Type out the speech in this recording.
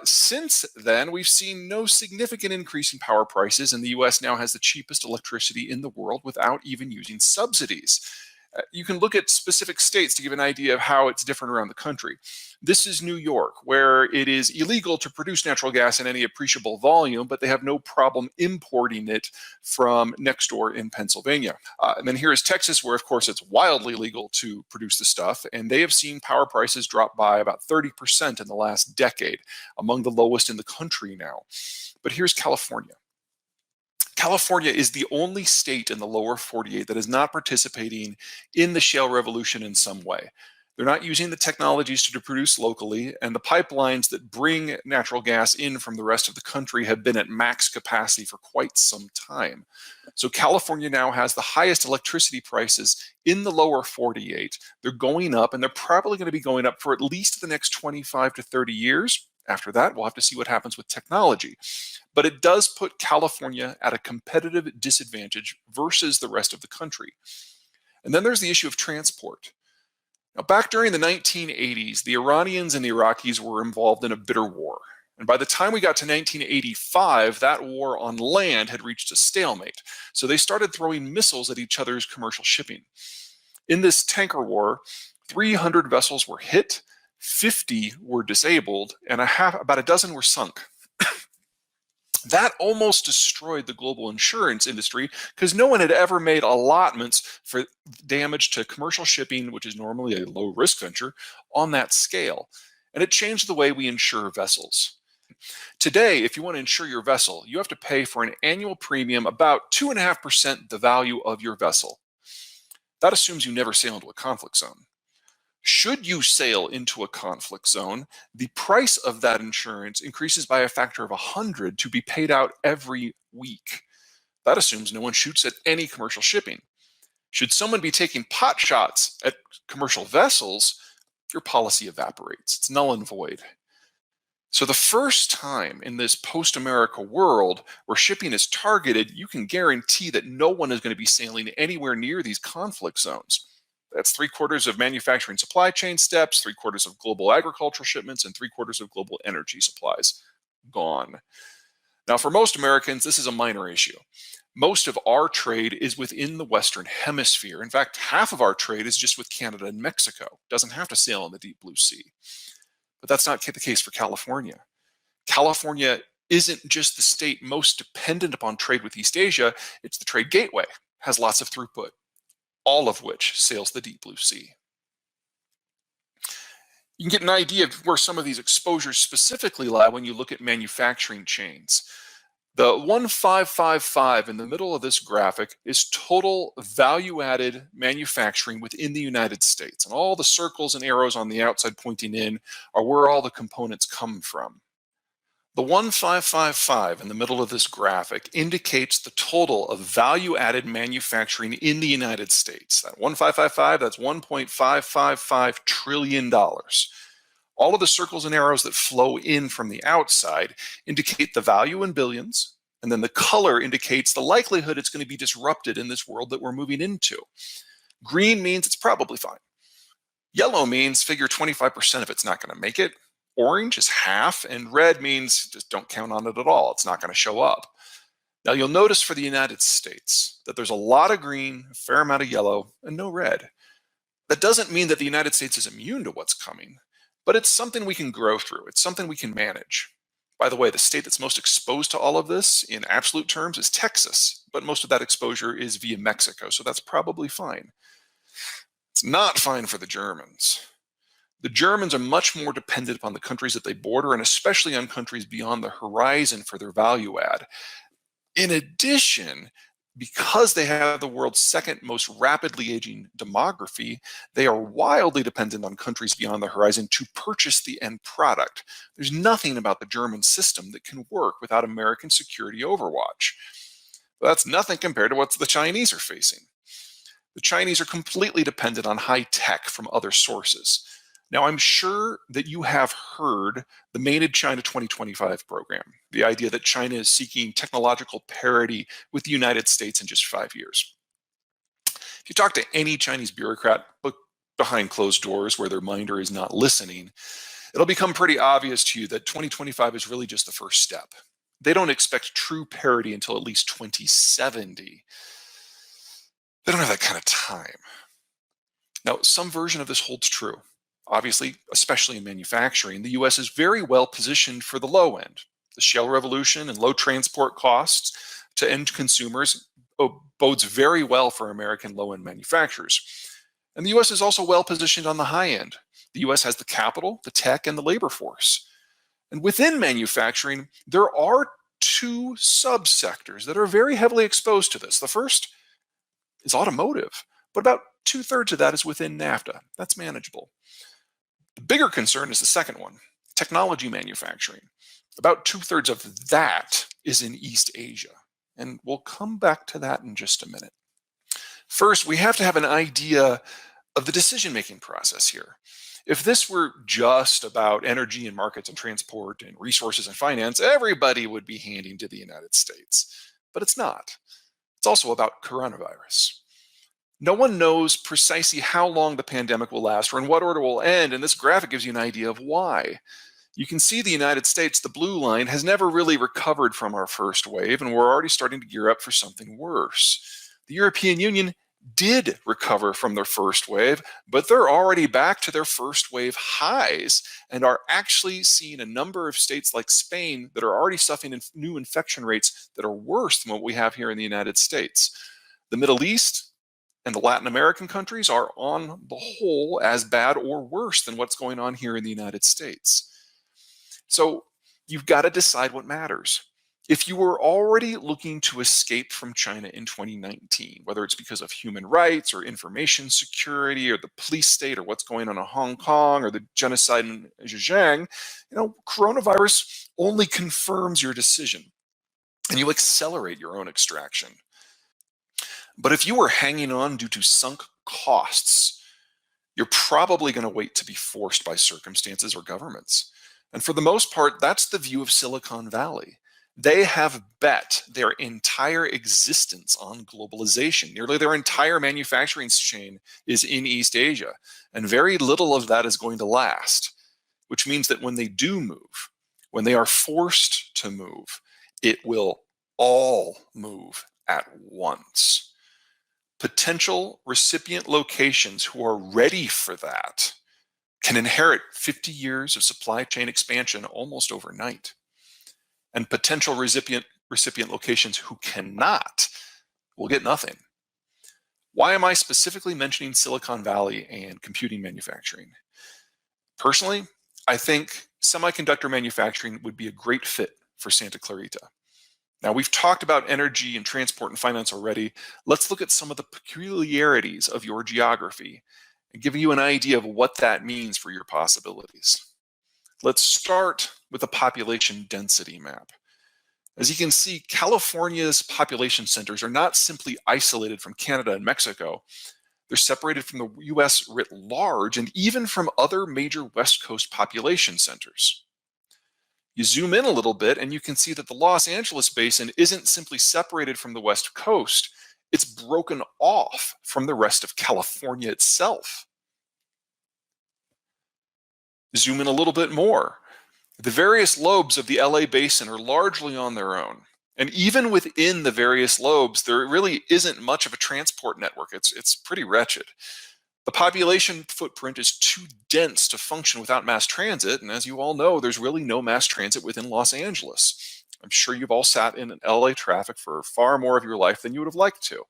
Since then, we've seen no significant increase in power prices, and the US now has the cheapest electricity in the world without even using subsidies. You can look at specific states to give an idea of how it's different around the country. This is New York, where it is illegal to produce natural gas in any appreciable volume, but they have no problem importing it from next door in Pennsylvania. And then here is Texas, where, of course, it's wildly legal to produce the stuff, and they have seen power prices drop by about 30% in the last decade, among the lowest in the country now. But here's California. California is the only state in the lower 48 that is not participating in the shale revolution in some way. They're not using the technologies to produce locally, and the pipelines that bring natural gas in from the rest of the country have been at max capacity for quite some time. So California now has the highest electricity prices in the lower 48. They're going up, and they're probably going to be going up for at least the next 25 to 30 years. After that, we'll have to see what happens with technology. But it does put California at a competitive disadvantage versus the rest of the country. And then there's the issue of transport. Now, back during the 1980s, the Iranians and the Iraqis were involved in a bitter war. And by the time we got to 1985, that war on land had reached a stalemate. So they started throwing missiles at each other's commercial shipping. In this tanker war, 300 vessels were hit, 50 were disabled, and about a dozen were sunk. That almost destroyed the global insurance industry because no one had ever made allotments for damage to commercial shipping, which is normally a low-risk venture, on that scale. And it changed the way we insure vessels. Today, if you want to insure your vessel, you have to pay for an annual premium about 2.5% the value of your vessel. That assumes you never sail into a conflict zone. Should you sail into a conflict zone, the price of that insurance increases by a factor of 100 to be paid out every week. That assumes no one shoots at any commercial shipping. Should someone be taking pot shots at commercial vessels, your policy evaporates. It's null and void. So the first time in this post-America world where shipping is targeted, you can guarantee that no one is going to be sailing anywhere near these conflict zones. That's 3/4 of manufacturing supply chain steps, 3/4 of global agricultural shipments, and 3/4 of global energy supplies. Gone. Now, for most Americans, this is a minor issue. Most of our trade is within the Western Hemisphere. In fact, half of our trade is just with Canada and Mexico. It doesn't have to sail in the deep blue sea. But that's not the case for California. California isn't just the state most dependent upon trade with East Asia, it's the trade gateway, has lots of throughput, all of which sails the deep blue sea. You can get an idea of where some of these exposures specifically lie when you look at manufacturing chains. The 1555 in the middle of this graphic is total value-added manufacturing within the United States. And all the circles and arrows on the outside pointing in are where all the components come from. The 1555 in the middle of this graphic indicates the total of value-added manufacturing in the United States. That 1555, that's $1.555 trillion. All of the circles and arrows that flow in from the outside indicate the value in billions, and then the color indicates the likelihood it's going to be disrupted in this world that we're moving into. Green means it's probably fine. Yellow means figure 25% of it's not going to make it. Orange is half, and red means just don't count on it at all. It's not going to show up. Now you'll notice for the United States that there's a lot of green, a fair amount of yellow, and no red. That doesn't mean that the United States is immune to what's coming, but it's something we can grow through. It's something we can manage. By the way, the state that's most exposed to all of this in absolute terms is Texas, but most of that exposure is via Mexico, so that's probably fine. It's not fine for the Germans. The Germans are much more dependent upon the countries that they border, and especially on countries beyond the horizon for their value add. In addition, because they have the world's second most rapidly aging demography, they are wildly dependent on countries beyond the horizon to purchase the end product. There's nothing about the German system that can work without American security overwatch. But that's nothing compared to what the Chinese are facing. The Chinese are completely dependent on high tech from other sources. Now, I'm sure that you have heard the Made in China 2025 program, the idea that China is seeking technological parity with the United States in just 5 years. If you talk to any Chinese bureaucrat behind closed doors where their minder is not listening, It'll become pretty obvious to you that 2025 is really just the first step. They don't expect true parity until at least 2070. They don't have that kind of time. Now, some version of this holds true. Obviously, especially in manufacturing, the US is very well positioned for the low end. The shale revolution and low transport costs to end consumers bodes very well for American low-end manufacturers. And the US is also well positioned on the high end. The US has the capital, the tech, and the labor force. And within manufacturing, there are two subsectors that are very heavily exposed to this. The first is automotive, but about 2/3 of that is within NAFTA. That's manageable. The bigger concern is the second one, technology manufacturing. About 2/3 of that is in East Asia. And we'll come back to that in just a minute. First, we have to have an idea of the decision-making process here. If this were just about energy and markets and transport and resources and finance, everybody would be handing to the United States. But it's not. It's also about coronavirus. No one knows precisely how long the pandemic will last or in what order it will end, and this graphic gives you an idea of why. You can see the United States, the blue line, has never really recovered from our first wave, and we're already starting to gear up for something worse. The European Union did recover from their first wave, but they're already back to their first wave highs and are actually seeing a number of states like Spain that are already suffering new infection rates that are worse than what we have here in the United States. The Middle East and the Latin American countries are on the whole as bad or worse than what's going on here in the United States. So you've got to decide what matters. If you were already looking to escape from China in 2019, whether it's because of human rights or information security or the police state or what's going on in Hong Kong or the genocide in Xinjiang, coronavirus only confirms your decision and you accelerate your own extraction. But if you were hanging on due to sunk costs, you're probably going to wait to be forced by circumstances or governments. And for the most part, that's the view of Silicon Valley. They have bet their entire existence on globalization. Nearly their entire manufacturing chain is in East Asia, and very little of that is going to last, which means that when they do move, when they are forced to move, it will all move at once. Potential recipient locations who are ready for that can inherit 50 years of supply chain expansion almost overnight. And potential recipient locations who cannot will get nothing. Why am I specifically mentioning Silicon Valley and computing manufacturing? Personally, I think semiconductor manufacturing would be a great fit for Santa Clarita. Now, we've talked about energy and transport and finance already. Let's look at some of the peculiarities of your geography and give you an idea of what that means for your possibilities. Let's start with a population density map. As you can see, California's population centers are not simply isolated from Canada and Mexico. They're separated from the US writ large and even from other major West Coast population centers. You zoom in a little bit and you can see that the Los Angeles basin isn't simply separated from the West Coast, it's broken off from the rest of California itself. Zoom in a little bit more. The various lobes of the LA basin are largely on their own. And even within the various lobes, there really isn't much of a transport network. It's pretty wretched. The population footprint is too dense to function without mass transit. And as you all know, there's really no mass transit within Los Angeles. I'm sure you've all sat in LA traffic for far more of your life than you would have liked to.